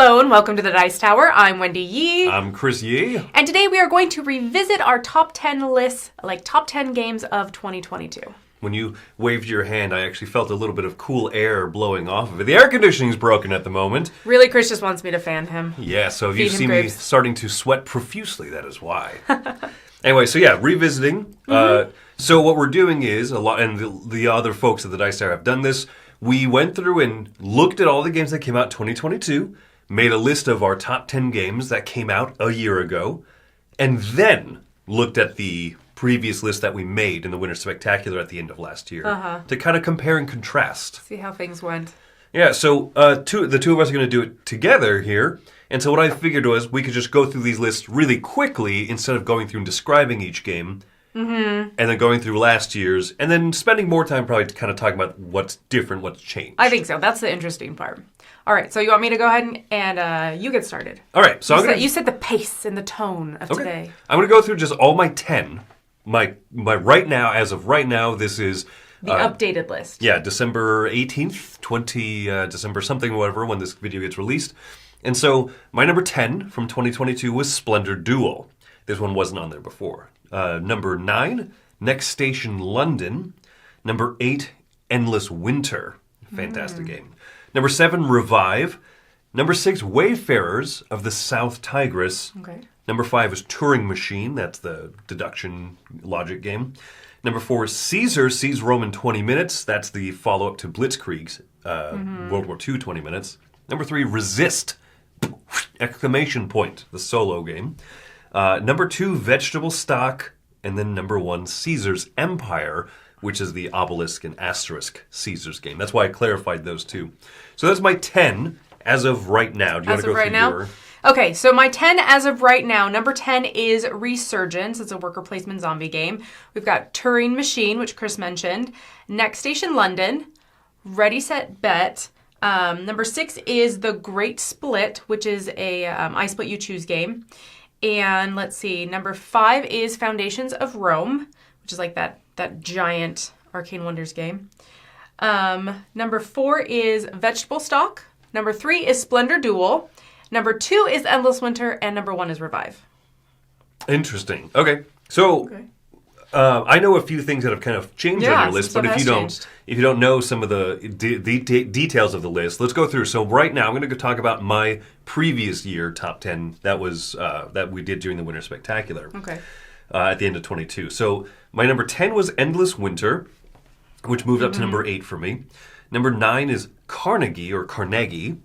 Hello and welcome to the Dice Tower. I'm Wendy Yi. I'm Chris Yi. And today we are going to revisit our top 10 lists, like top 10 games of 2022. When you waved your hand, I actually felt a little bit of cool air blowing off of it. The air conditioning's broken at the moment. Really, Chris just wants me to fan him. Yeah, so if Feed you him see grapes. me starting to sweat profusely, that is why. Anyway, so yeah, revisiting. So what we're doing is, and the other folks at the Dice Tower have done this, we went through and looked at all the games that came out in 2022, made a list of our top 10 games that came out a year ago, and then looked at the previous list that we made in the Winter Spectacular at the end of last year to kind of compare and contrast. See how things went. Yeah, so the two of us are going to do it together here, and so what I figured was we could just go through these lists really quickly instead of going through and describing each game, and then going through last year's, and then spending more time probably kind of talking about what's different, what's changed. I think so. That's the interesting part. All right, so you want me to go ahead and you get started. All right, so You set the pace and the tone of today. I'm going to go through just all my 10. My right now, as of right now, this is The updated list. Yeah, December 18th, December something, whatever, when this video gets released. And so my number 10 from 2022 was Splendor Duel. This one wasn't on there before. Number 9, Next Station London. Number 8, Endless Winter. Fantastic game. Number 7, Revive. Number 6, Wayfarers of the South Tigris. Okay. Number 5 is Turing Machine. That's the deduction logic game. Number 4 is Caesar Sees Rome in 20 Minutes. That's the follow-up to Blitzkrieg's World War II 20 Minutes. Number 3, Resist! Exclamation point, the solo game. Number 2, Vegetable Stock. And then number 1, Caesar's Empire, which is the obelisk and asterisk Caesar's game. That's why I clarified those two. So that's my 10 as of right now. Do you want to go through your... Okay, so my 10 as of right now, number 10 is Resurgence. It's a worker placement zombie game. We've got Turing Machine, which Chris mentioned. Next Station London. Ready, Set, Bet. Number 6 is The Great Split, which is a I Split You Choose game. And let's see, number 5 is Foundations of Rome, which is like that giant Arcane Wonders game. Number 4 is Vegetable Stock. Number 3 is Splendor Duel. Number 2 is Endless Winter, and number 1 is Revive. Interesting. Okay, so I know a few things that have kind of changed on your list, but if you don't know some of the details of the list, let's go through. So right now, I'm going to talk about my previous year top 10 that was that we did during the Winter Spectacular. Okay. At the end of 22. So my number 10 was Endless Winter, which moved up to number 8 for me. Number 9 is Carnegie,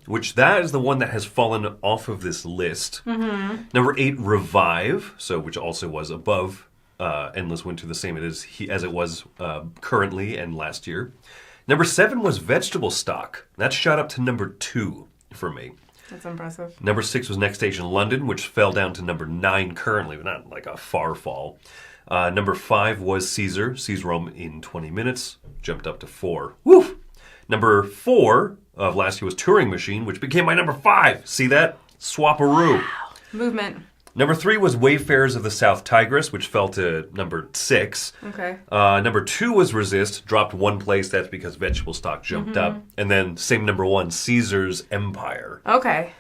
which that is the one that has fallen off of this list. Number 8, Revive, which also was above Endless Winter, the same as it was currently and last year. Number 7 was Vegetable Stock. That shot up to number 2 for me. That's impressive. Number 6 was Next Station London, which fell down to number 9 currently, but not like a far fall. Number 5 was Caesar Sees Rome in 20 Minutes, jumped up to 4. Woo! Number 4 of last year was Turing Machine, which became my number 5. See that? Swap-a-roo. Wow. Movement. Number 3 was Wayfarers of the South Tigris, which fell to number 6. Okay. Number 2 was Resist, dropped 1 place. That's because Vegetable Stock jumped up. And then same number 1, Caesar's Empire. Okay.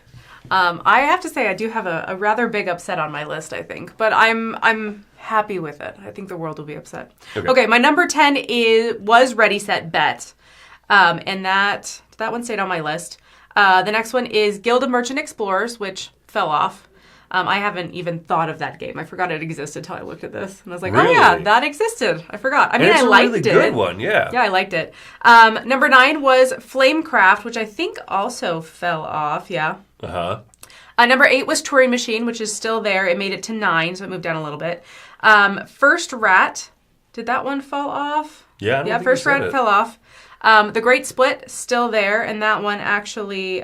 I have to say I do have a rather big upset on my list, I think. But I'm happy with it. I think the world will be upset. Okay, my number 10 was Ready, Set, Bet. And that one stayed on my list. The next one is Guild of Merchant Explorers, which fell off. I haven't even thought of that game. I forgot it existed until I looked at this. And I was like, Really? oh yeah, that existed. I forgot. I mean, It's I liked it. It's a really good one, yeah. Yeah, I liked it. Number 9 was Flamecraft, which I think also fell off, yeah. Number 8 was Turing Machine, which is still there. It made it to 9, so it moved down a little bit. First Rat, did that one fall off? Yeah, I don't think First you said Rat it. fell off. The Great Split, still there, and that one actually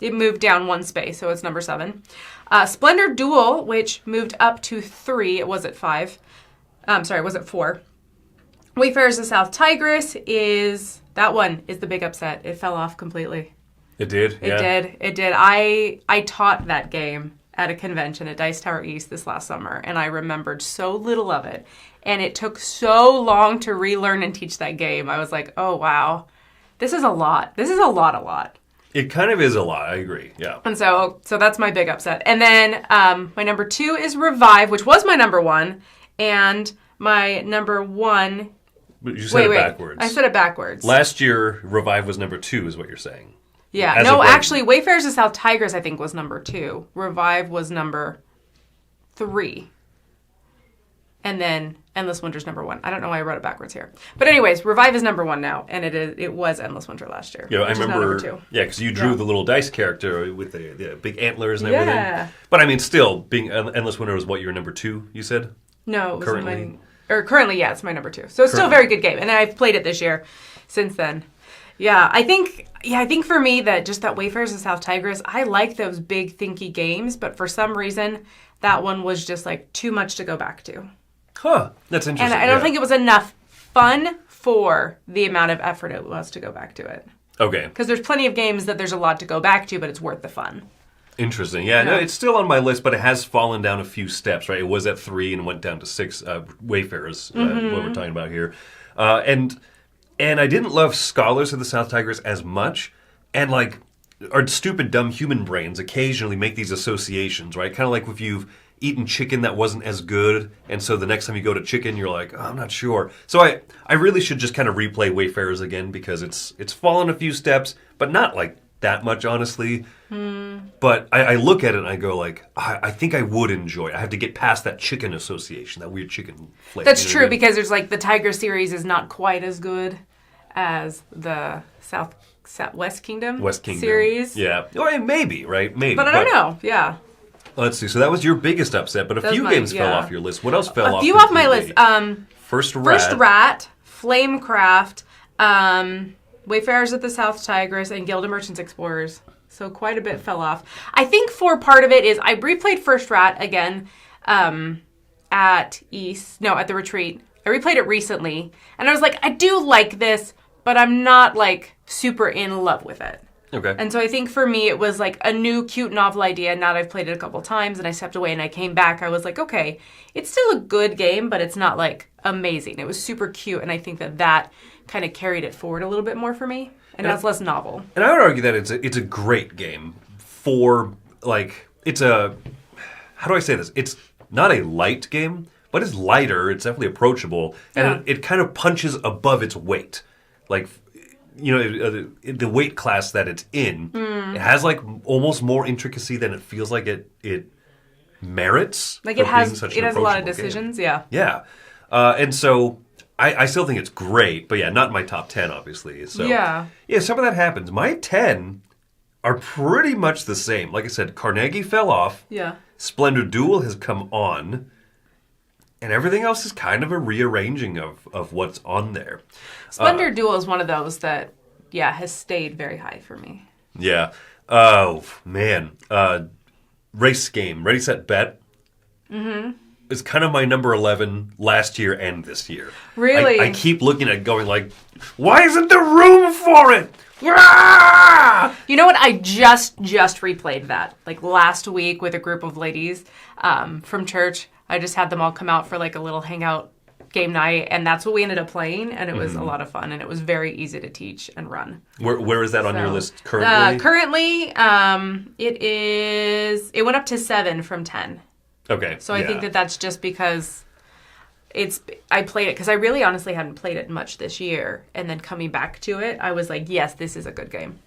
it moved down 1 space, so it's number 7. Splendor Duel, which moved up to 3, it was at 5. It was at 4. Wayfarers of the South Tigris that one is the big upset. It fell off completely. It did? It did. I taught that game at a convention at Dice Tower East this last summer, and I remembered so little of it. And it took so long to relearn and teach that game. I was like, oh, wow. This is a lot. This is a lot. It kind of is a lot. I agree. Yeah. And so that's my big upset. And then my number 2 is Revive, which was my number 1. And my number 1... But you said it backwards. I said it backwards. Last year, Revive was number 2, is what you're saying. Yeah. No, actually, Wayfarers of South Tigris, I think, was number 2. Revive was number 3. And then Endless Winter's number 1. I don't know why I wrote it backwards here. But anyways, Revive is number 1 now, and it was Endless Winter last year. Yeah, I remember. Is now number 2. Yeah, because you drew the little dice character with the big antlers and everything. Yeah. But I mean, still, being Endless Winter was what, your number 2, you said? No, it was Currently? currently, yeah, it's my number 2. So it's still a very good game, and I've played it this year since then. Yeah, I think for me that Wayfarers of South Tigris, I like those big thinky games, but for some reason that one was just like too much to go back to. Huh, that's interesting. And I don't think it was enough fun for the amount of effort it was to go back to it. Okay. Because there's plenty of games that there's a lot to go back to, but it's worth the fun. Interesting. Yeah, no, it's still on my list, but it has fallen down a few steps, right? It was at 3 and went down to 6, Wayfarers, what we're talking about here. And I didn't love Scholars of the South Tigris as much, and like our stupid, dumb human brains occasionally make these associations, right? Kind of like if you've eaten chicken that wasn't as good, and so the next time you go to chicken, you're like, oh, I'm not sure. So I really should just kind of replay Wayfarers again, because it's fallen a few steps, but not like that much, honestly. But I look at it and I go like, I think I would enjoy it. I have to get past that chicken association, that weird chicken flavor. That's true, because there's like the Tiger series is not quite as good as the West Kingdom series. Yeah. Or maybe, right? Maybe. But I don't know. Yeah. Let's see. So that was your biggest upset, but a few games fell off your list. What else fell off? A few off my list. First Rat, Flamecraft, Wayfarers of the South Tigris, and Guild of Merchants Explorers. So quite a bit fell off. I think for part of it is I replayed First Rat again at the retreat. I replayed it recently, and I was like, I do like this, but I'm not like super in love with it. Okay. And so I think for me it was like a new cute novel idea. Now that I've played it a couple times and I stepped away and I came back, I was like, okay, it's still a good game, but it's not like amazing. It was super cute, and I think that kind of carried it forward a little bit more for me. And now it's less novel. And I would argue that it's a great game for like how do I say this? It's not a light game, but it's lighter. It's definitely approachable, and it kind of punches above its weight. Like, you know, the weight class that it's in, it has like almost more intricacy than it feels like it merits. Like it has a lot of decisions. Game. Yeah. And so I still think it's great, but yeah, not in my top 10, obviously. So yeah, some of that happens. My 10 are pretty much the same. Like I said, Carnegie fell off. Yeah. Splendor Duel has come on. And everything else is kind of a rearranging of what's on there. Splendor Duel is one of those that, has stayed very high for me. Yeah. Oh, man. Race game, Ready, Set, Bet. Mm-hmm. Is kind of my number 11 last year and this year. Really? I keep looking at it going like, why isn't there room for it? Ah! You know what? I just replayed that like last week with a group of ladies from church. I just had them all come out for like a little hangout game night, and that's what we ended up playing, and it was a lot of fun, and it was very easy to teach and run. Where is that on your list currently? Currently, it went up to 7 from 10. Okay. So I think that's just because I played it because I really honestly hadn't played it much this year, and then coming back to it, I was like, yes, this is a good game.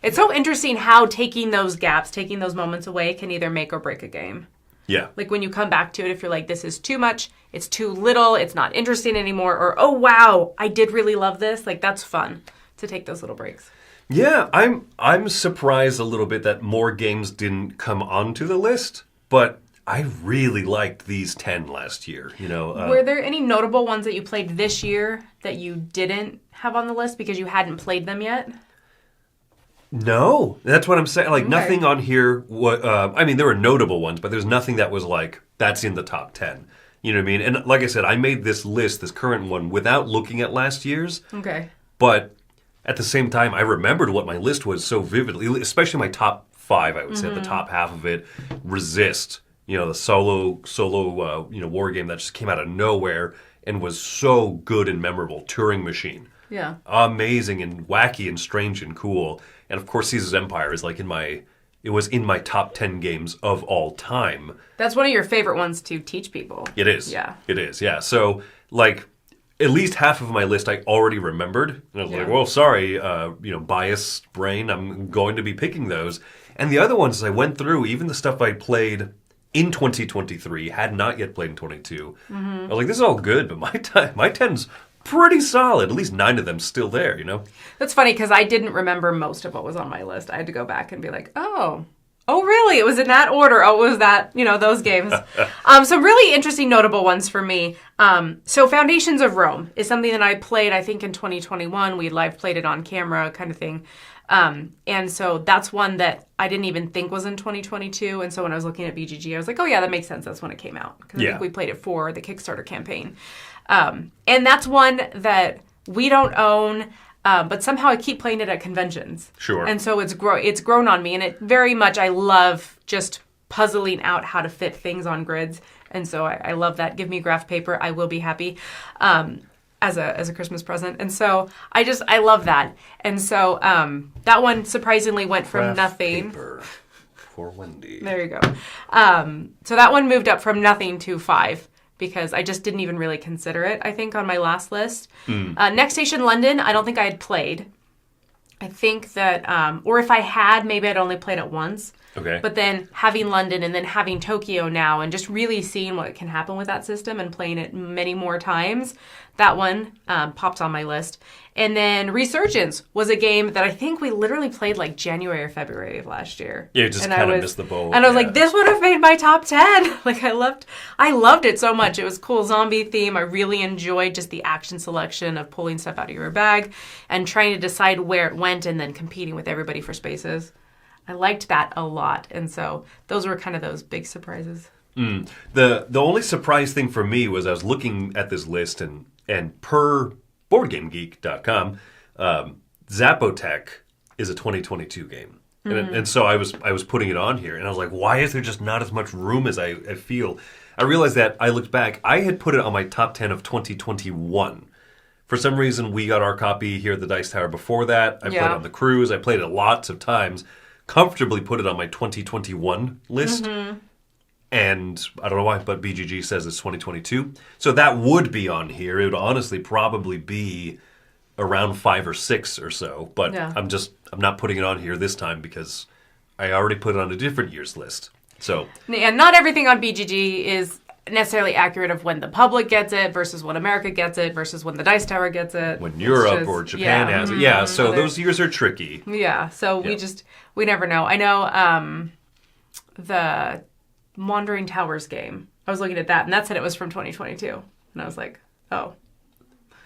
It's so interesting how taking those gaps, taking those moments away can either make or break a game. Yeah. Like when you come back to it, if you're like, this is too much, it's too little, it's not interesting anymore, or, oh, wow, I did really love this. Like, that's fun to take those little breaks. Yeah, I'm surprised a little bit that more games didn't come onto the list, but I really liked these 10 last year. You know, were there any notable ones that you played this year that you didn't have on the list because you hadn't played them yet? No, that's what I'm saying. Like, nothing on here. I mean, there were notable ones, but there's nothing that was like, that's in the top 10. You know what I mean? And like I said, I made this list, this current one, without looking at last year's. Okay. But at the same time, I remembered what my list was so vividly, especially my top 5, I would say, the top half of it. Resist, you know, the solo war game that just came out of nowhere and was so good and memorable. Turing Machine. Yeah. Amazing and wacky and strange and cool. And of course, Caesar's Empire is like it was in my top 10 games of all time. That's one of your favorite ones to teach people. It is. Yeah. It is, yeah. So, like, at least half of my list I already remembered. And I was like, well, sorry, biased brain, I'm going to be picking those. And the other ones, as I went through, even the stuff I played in 2023, had not yet played in 22. I was like, this is all good, but my 10's pretty solid. At least 9 of them still there, That's funny because I didn't remember most of what was on my list. I had to go back and be like, oh, really? It was in that order. Oh, it was that, those games. Some really interesting, notable ones for me. So Foundations of Rome is something that I played, I think, in 2021. We live played it on camera kind of thing. And so that's one that I didn't even think was in 2022. And so when I was looking at BGG, I was like, oh, yeah, that makes sense. That's when it came out. Because I think we played it for the Kickstarter campaign. And that's one that we don't own. But somehow I keep playing it at conventions. Sure. And so it's grown on me. And it very much, I love just puzzling out how to fit things on grids. And so I love that. Give me graph paper. I will be happy as a Christmas present. And so I love that. And so that one surprisingly went from graph nothing. Paper for Wendy. There you go. So that one moved up from nothing to 5. Because I just didn't even really consider it, I think, on my last list. Next Station London, I don't think I had played. I think that, or if I had, maybe I'd only played it once. Okay. But then having London and then having Tokyo now and just really seeing what can happen with that system and playing it many more times, that one popped on my list. And then Resurgence was a game that I think we literally played like January or February of last year. Yeah, just kind of missed the boat. And I was like, this would have made my top 10. Like I loved it so much. It was cool zombie theme. I really enjoyed just the action selection of pulling stuff out of your bag and trying to decide where it went and then competing with everybody for spaces. I liked that a lot. And so those were kind of those big surprises. The only surprise thing for me was I was looking at this list and per BoardGameGeek.com, Zapotec is a 2022 game. And so I was putting it on here, and I was like, why is there just not as much room as I feel? I realized that I looked back, I had put it on my top 10 of 2021. For some reason, we got our copy here at the Dice Tower before that. I played it on the cruise. I played it lots of times. Comfortably put it on my 2021 list. And I don't know why, but BGG says it's 2022. So that would be on here. It would honestly probably be around 5 or 6 or so. But I'm not putting it on here this time because I already put it on a different year's list. So and not everything on BGG is necessarily accurate of when the public gets it versus when America gets it versus when the Dice Tower gets it. When Europe or Japan has it. Yeah, so those years are tricky. Yeah, so we never know. I know the Wandering Towers game. I was looking at that, and that said it was from 2022. And I was like, oh.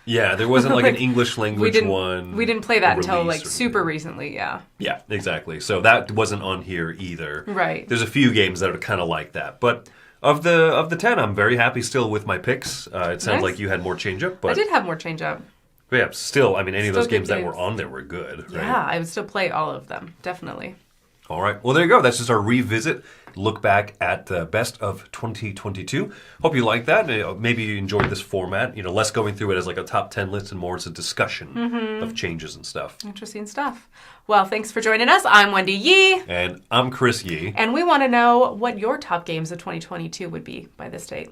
Yeah, there wasn't like an English language one. We didn't play that until like super recently, yeah. Yeah, exactly. So that wasn't on here either. Right. There's a few games that are kind of like that. But of the 10, I'm very happy still with my picks. It sounds like you had more change-up. But I did have more change-up. Yeah, still, I mean, any of those games that were on there were good, right? Yeah, I would still play all of them, definitely. All right. Well, there you go. That's just our revisit, look back at the best of 2022. Hope you like that. Maybe you enjoyed this format. Less going through it as like a top 10 list and more as a discussion of changes and stuff. Interesting stuff. Well, thanks for joining us. I'm Wendy Yi. And I'm Chris Yi. And we want to know what your top games of 2022 would be by this date.